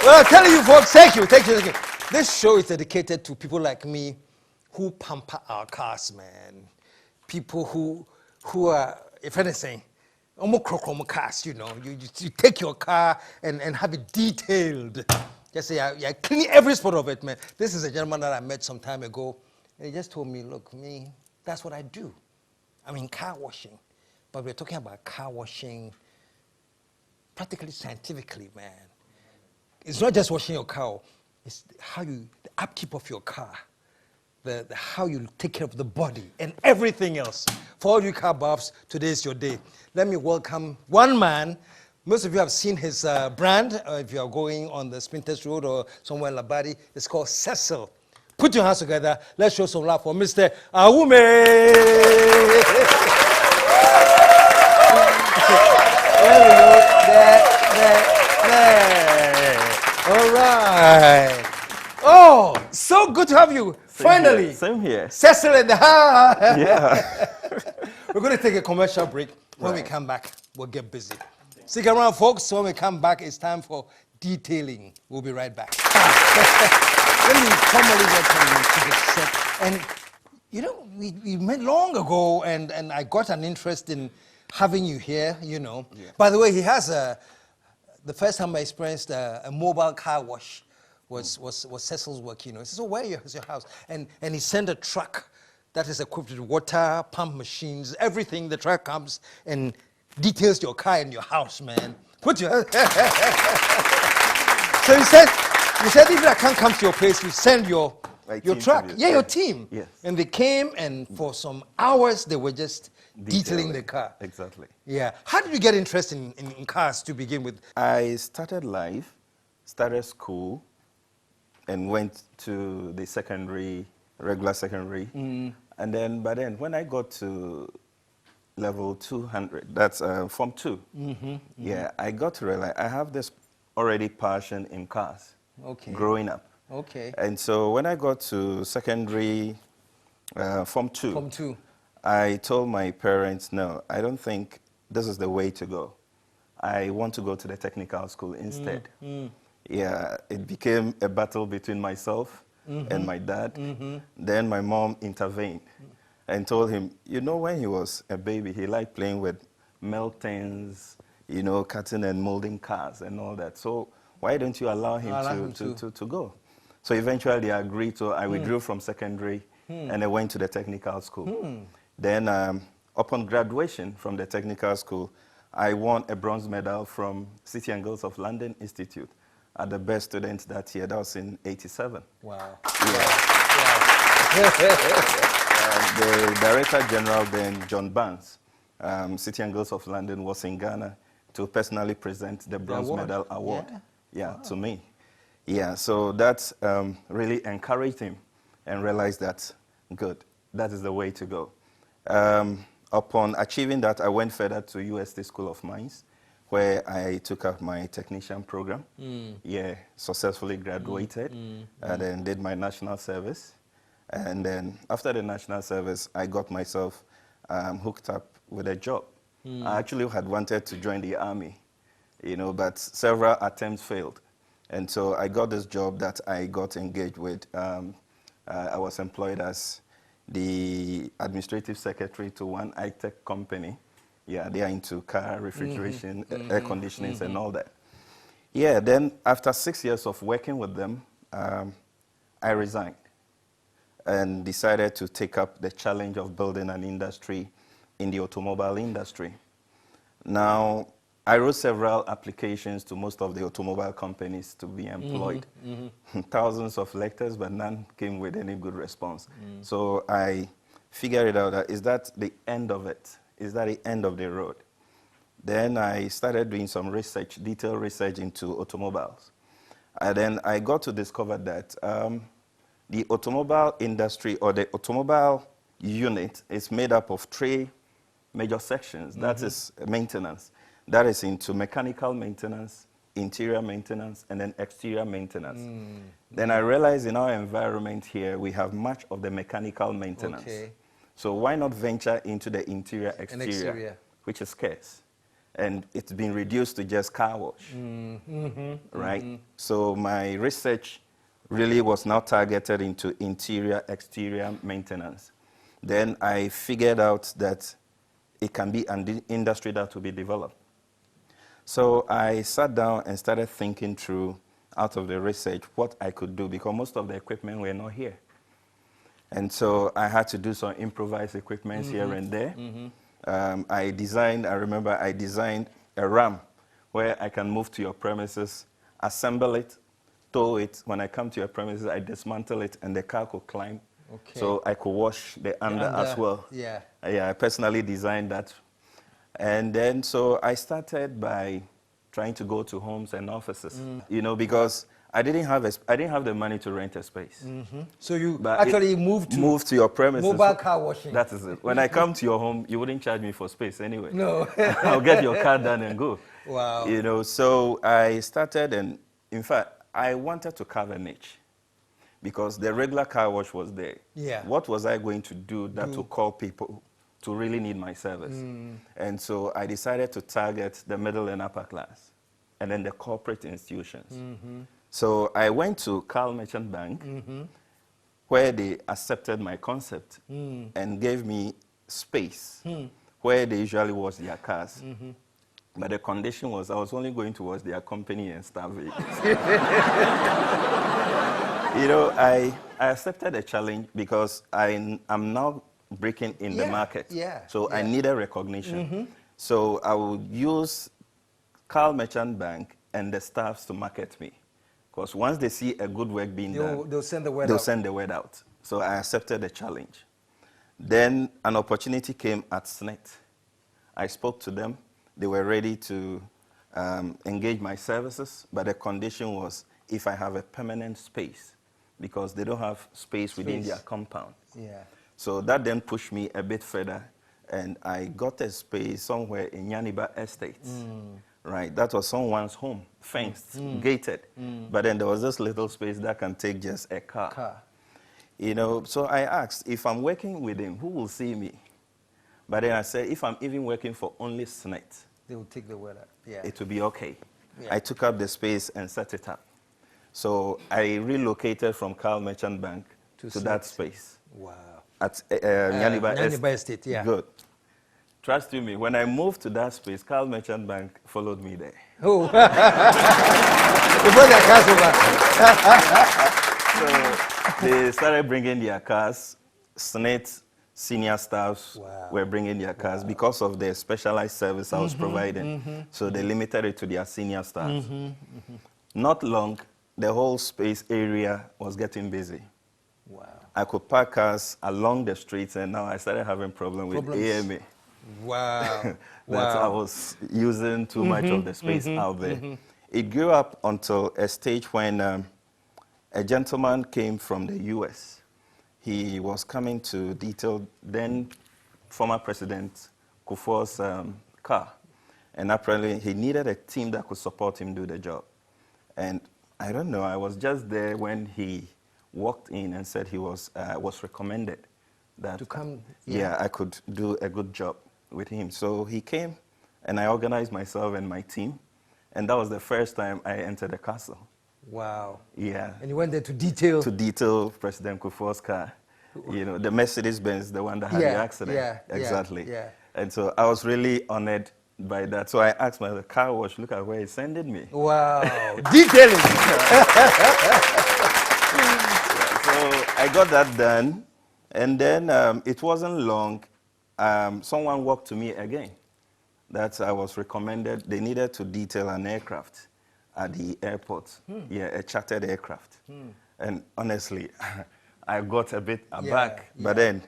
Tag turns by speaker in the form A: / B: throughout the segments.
A: Well, I'm telling you, folks, thank you. This show is dedicated to people like me who pamper our cars, man. People who are, if anything, almost cars, you know. You take your car and have it detailed. Just say, I clean every spot of it, man. This is a gentleman that I met some time ago. And he just told me, look, me, that's what I do. I mean, car washing. But we're talking about car washing practically scientifically, man. It's not just washing your car, it's how the upkeep of your car, the how you take care of the body and everything else. For all you car buffs, today is your day. Let me welcome one man. Most of you have seen his brand, if you are going on the Sprinters Road or somewhere in Labadi. It's called Sesill. Put your hands together. Let's show some love for Mr. Awumee. There we go. There. All right. Oh, so good to have you. Finally.
B: Same here.
A: Sesill in the house.
B: Yeah.
A: We're going to take a commercial break. When we come back, we'll get busy. Stick around, folks. When we come back, it's time for detailing. We'll be right back. Let me formally welcome you to the set. And, you know, we met long ago, and I got an interest in having you here, you know. Yeah. By the way, he has the first time I experienced a mobile car wash was Sesill's work, you know. He said, so where is your house? And he sent a truck that is equipped with water, pump machines, everything. The truck comes and details your car and your house, man. Put your... So he said, if I can't come to your place, you send your truck. Yeah, your team.
B: Yes.
A: And they came, and for some hours, they were just detailing the car.
B: Exactly.
A: Yeah. How did you get interested in cars to begin with?
B: I started life, started school, and went to the regular secondary. And then, when I got to level 200, that's Form 2, yeah, I got to realize I have this already passion in cars.
A: Okay.
B: Growing up.
A: Okay.
B: And so when I got to secondary, Form 2.
A: Form 2.
B: I told my parents, no, I don't think this is the way to go. I want to go to the technical school instead. Yeah, it became a battle between myself and my dad. Then my mom intervened and told him, you know, when he was a baby, he liked playing with meltings, you know, cutting and molding cars and all that. So why don't you allow him to go? So eventually I agreed, so I withdrew from secondary and I went to the technical school. Then upon graduation from the technical school, I won a bronze medal from City and Girls of London Institute at the best student that year. That was in '87.
A: Wow.
B: Yeah. The Director General then, John Barnes, City and Girls of London, was in Ghana to personally present the bronze medal award. Yeah, wow. To me. Yeah, so that really encouraged him and realized that, good, that is the way to go. Upon achieving that, I went further to UST School of Mines, where I took up my technician program. Yeah, successfully graduated, and then did my national service. And then after the national service, I got myself hooked up with a job. I actually had wanted to join the army, you know, but several attempts failed. And so I got this job that I got engaged with. I was employed as the administrative secretary to one high-tech company. Yeah, they are into car refrigeration, air conditionings, and all that. Yeah, then after 6 years of working with them, I resigned and decided to take up the challenge of building an industry in the automobile industry. Now, I wrote several applications to most of the automobile companies to be employed. Thousands of letters, but none came with any good response. So I figured it out that, is that the end of it? Is that the end of the road? Then I started doing some research, detailed research into automobiles. And then I got to discover that the automobile industry, or the automobile unit, is made up of 3 major sections. That is maintenance. That is into mechanical maintenance, interior maintenance, and then exterior maintenance. Then I realized in our environment here, we have much of the mechanical maintenance. So why not venture into the interior, exterior, which is scarce? and it's been reduced to just car wash, right? So my research really was now targeted into interior, exterior maintenance. Then I figured out that it can be an industry that will be developed. So I sat down and started thinking through, out of the research, what I could do, because most of the equipment were not here. And so I had to do some improvised equipment here and there. I remember I designed a RAM where I can move to your premises, assemble it, tow it. When I come to your premises, I dismantle it, and the car could climb.
A: Okay.
B: So I could wash the under as well.
A: Yeah.
B: Yeah, I personally designed that. And then, so I started by trying to go to homes and offices, you know, because I didn't have the money to rent a space.
A: So you actually moved
B: to your premises.
A: Mobile car washing.
B: That is it. When I come to your home, you wouldn't charge me for space anyway.
A: No.
B: I'll get your car done and go.
A: Wow.
B: You know, so I started, and in fact, I wanted to carve a niche because the regular car wash was there.
A: Yeah.
B: What was I going to do that would call people to really need my service? And so I decided to target the middle and upper class, and then the corporate institutions. So I went to Carl Merchant Bank, where they accepted my concept and gave me space where they usually wash their cars. But the condition was I was only going to wash their company and staff vehicles. You know, I accepted the challenge because I'm now breaking in the market. So I needed recognition. So I would use Carl Merchant Bank and the staffs to market me. Because once they see a good work being done,
A: they'll send the word out.
B: They'll send the word out. So I accepted the challenge. Then an opportunity came at SNET. I spoke to them. They were ready to engage my services, but the condition was if I have a permanent space, because they don't have space within their compound.
A: Yeah.
B: So that then pushed me a bit further, and I got a space somewhere in Yaniba Estates. Right, that was someone's home, fenced, gated. But then there was this little space that can take just a car. You know, so I asked, if I'm working with him, who will see me? But then I said, if I'm even working for only SNET,
A: they will take the word out. Yeah.
B: It will be okay. I took up the space and set it up. So I relocated from Carl Merchant Bank to that space.
A: Wow.
B: At Nyaniba
A: Estate, yeah.
B: Good. Trust you me, when I moved to that space, Carl Merchant Bank followed me there.
A: Oh. You brought their cars over.
B: So they started bringing their cars. SNET senior staffs were bringing their cars because of the specialized service I was providing. So they limited it to their senior staff. Not long, the whole space area was getting busy.
A: Wow.
B: I could park cars along the streets, and now I started having problems with AMA.
A: Wow.
B: That I was using too much of the space out there. It grew up until a stage when a gentleman came from the US. He was coming to detail then former President Kufuor's car. And apparently he needed a team that could support him do the job. And I don't know, I was just there when he walked in and said he was recommended that
A: to come.
B: Yeah, I could do a good job with him. So he came, and I organized myself and my team, and that was the first time I entered the castle.
A: Wow.
B: Yeah.
A: And you went there to detail?
B: To detail President Kufuor's car. You know, the Mercedes-Benz, the one that had the accident.
A: Yeah.
B: Exactly.
A: Yeah.
B: And so I was really honored by that. So I asked my car wash, look at where he sending me.
A: Wow. Detailing.
B: So I got that done. And then it wasn't long. Someone walked to me again that I was recommended. They needed to detail an aircraft at the airport. Yeah, a chartered aircraft. And honestly, I got a bit aback. But then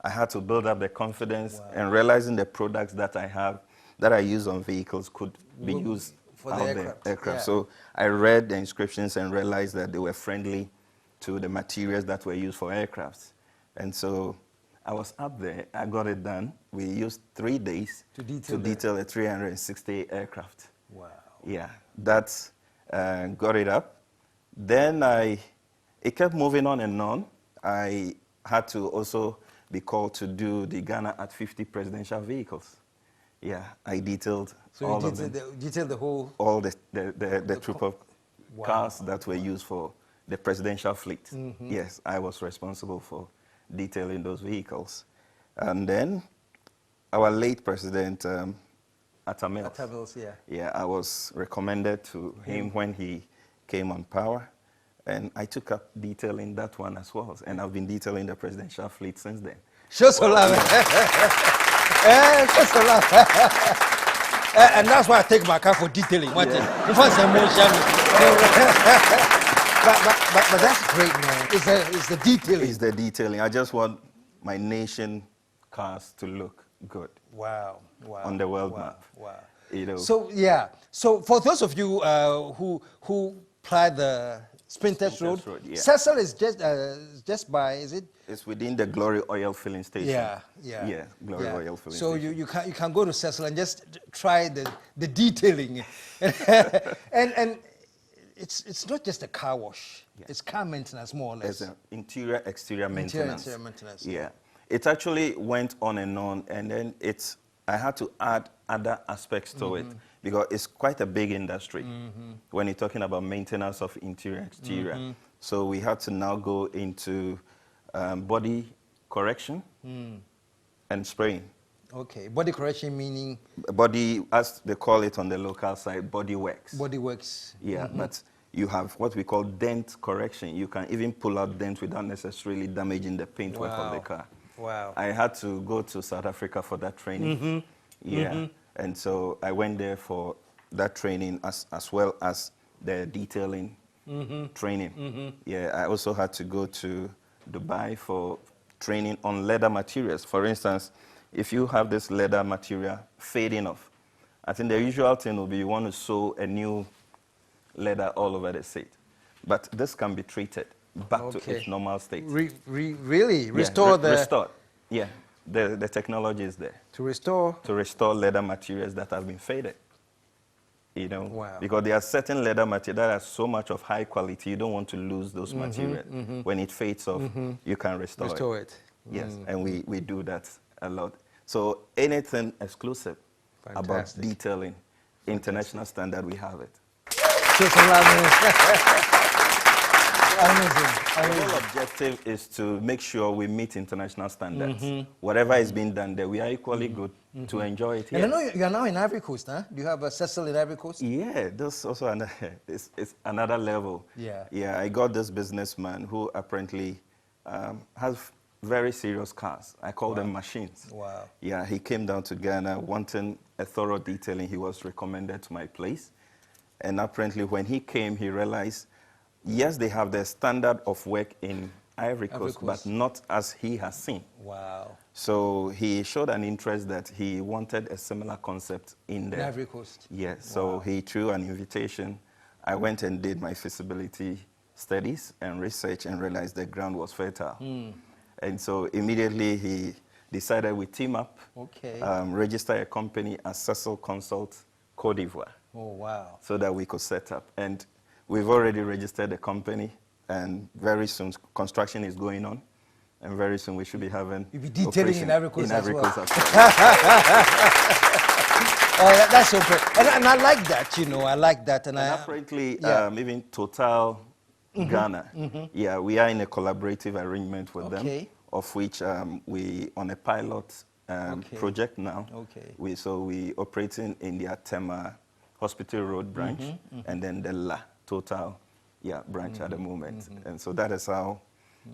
B: I had to build up the confidence and realizing the products that I have, that I use on vehicles could be used
A: for
B: out
A: the aircraft. Yeah.
B: So I read the inscriptions and realized that they were friendly to the materials that were used for aircrafts. And so I was up there, I got it done. We used 3 days to detail a 360 aircraft.
A: Wow.
B: Yeah, that got it up. Then it kept moving on and on. I had to also be called to do the Ghana at 50 presidential vehicles. Yeah, I detailed
A: So
B: all
A: you
B: of them.
A: detailed the whole...
B: All the troop of
A: Wow.
B: cars that were used for the presidential fleet. Yes, I was responsible for detailing those vehicles. And then our late president, Atamils.
A: Atamils, yeah.
B: Yeah, I was recommended to him when he came on power. And I took up detailing that one as well. And I've been detailing the presidential fleet since then.
A: Show some love. Show some love. And that's why I take my car for detailing. But that's great, man. It's the detailing.
B: It's the detailing. I just want my nation cars to look good.
A: Wow, wow.
B: On the world map.
A: Wow.
B: You know.
A: So, yeah. So, for those of you who ply the Spintex Road,
B: yeah.
A: Sesill is just by, is it?
B: It's within the Glory Oil filling station.
A: Yeah.
B: Yeah, Glory Oil filling
A: so
B: station.
A: So you can go to Sesill and just try the detailing. and it's not just a car wash. Yeah. It's car maintenance, more or less.
B: It's an interior, exterior maintenance.
A: Exterior maintenance.
B: Yeah. It actually went on, and then I had to add other aspects to it because it's quite a big industry when you're talking about maintenance of interior, exterior. So we had to now go into body correction and spraying.
A: Okay, body correction meaning?
B: Body, as they call it on the local side, body works.
A: Body works.
B: Yeah, but you have what we call dent correction. You can even pull out dents without necessarily damaging the paintwork of the car.
A: Wow.
B: I had to go to South Africa for that training. Yeah, and so I went there for that training as well as the detailing training. Yeah, I also had to go to Dubai for training on leather materials. For instance, if you have this leather material fading off, I think the usual thing will be you want to sew a new leather all over the seat. But this can be treated back to its normal state.
A: Really? Restore the...
B: Restore. Yeah, the technology is there.
A: To restore?
B: To restore leather materials that have been faded. You know,
A: wow.
B: Because there are certain leather materials that are so much of high quality, you don't want to lose those materials. When it fades off, you can restore it. Yes, and we do that a lot. So anything exclusive about detailing, international standard, we have it.
A: Amazing.
B: The whole objective is to make sure we meet international standards. Whatever is being done there, we are equally good to enjoy it here.
A: And I know you are now in Ivory Coast, huh? Do you have a Sesill in Ivory Coast?
B: Yeah, that's also it's another level.
A: Yeah.
B: Yeah, I got this businessman who apparently has very serious cars. I call them machines.
A: Wow.
B: Yeah, he came down to Ghana wanting a thorough detailing. He was recommended to my place. And apparently when he came, he realized, yes, they have the standard of work in Ivory Coast, but not as he has seen.
A: Wow.
B: So he showed an interest that he wanted a similar concept in there.
A: Ivory Coast.
B: Yes, so he threw an invitation. I went and did my feasibility studies and research and realized the ground was fertile. And so immediately he decided we team up, register a company as Sesill Consult Côte d'Ivoire.
A: Oh, wow.
B: So that we could set up. And we've already registered the company, and very soon construction is going on. And very soon we should be having...
A: You'll be detailing in Ivory Coast as well.
B: Oh,
A: that's so great. And I like that, you know, I like that. And
B: apparently, even Total Ghana, yeah, we are in a collaborative arrangement with them, of which we on a pilot project now. So we operating in the Tema Hospital Road branch, and then the La Total branch at the moment. And so that is how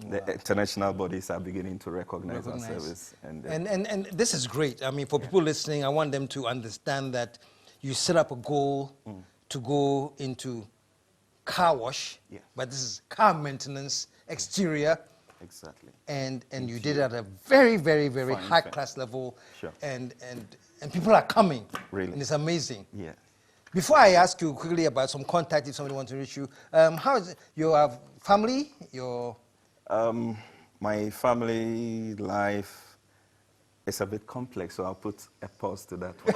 B: the international bodies are beginning to recognize our service.
A: And this is great. I mean, for people listening, I want them to understand that you set up a goal to go into car wash, but this is car maintenance, exterior.
B: Exactly.
A: And you did it at a very, very, very high class level.
B: Sure.
A: And people are coming.
B: Really.
A: And it's amazing.
B: Yeah.
A: Before I ask you quickly about some contact, if somebody wants to reach you, how is it? Your family, your...
B: My family life is a bit complex, so I'll put a pause to that one.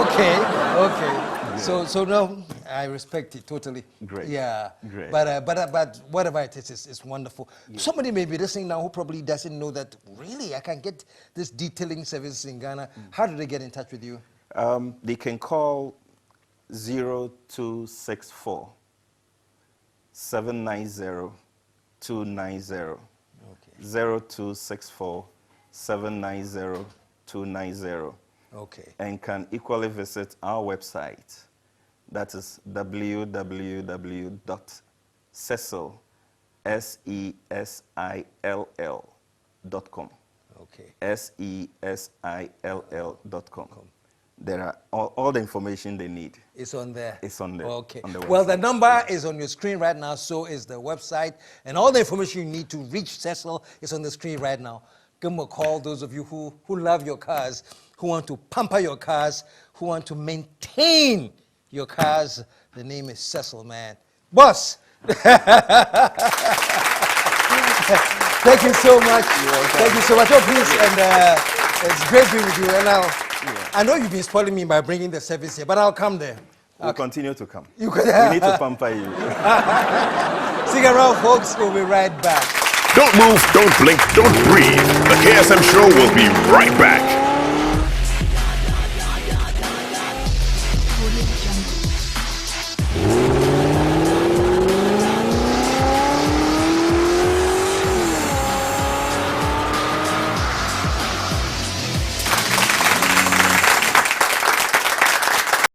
A: Okay.
B: Yeah.
A: So no, I respect it totally.
B: Great.
A: Yeah.
B: Great.
A: But whatever it is, it's wonderful. Yeah. Somebody may be listening now who probably doesn't know that, really, I can get this detailing service in Ghana. How do they get in touch with you?
B: They can call 0264 790 290. Okay. 0264 790 290.
A: Okay.
B: And can equally visit our website. That is www.sesill, SESILL.com.
A: Okay.
B: SESILL.com. There are all the information they need.
A: It's on there.
B: It's on there.
A: Okay.
B: On the website.
A: Well, the number is on your screen right now, so is the website. And all the information you need to reach Sesill is on the screen right now. Give them a call, those of you who love your cars, who want to pamper your cars, who want to maintain your cars. The name is Sesill, man. Boss! Thank you so much. Thank you so much. Oh, please, and it's great being with you. And I know you've been spoiling me by bringing the service here, but I'll come there.
B: We'll continue to come.
A: We
B: need to pamper you.
A: Stick around, folks. We'll be right back.
C: Don't move, don't blink, don't breathe. The KSM show will be right back.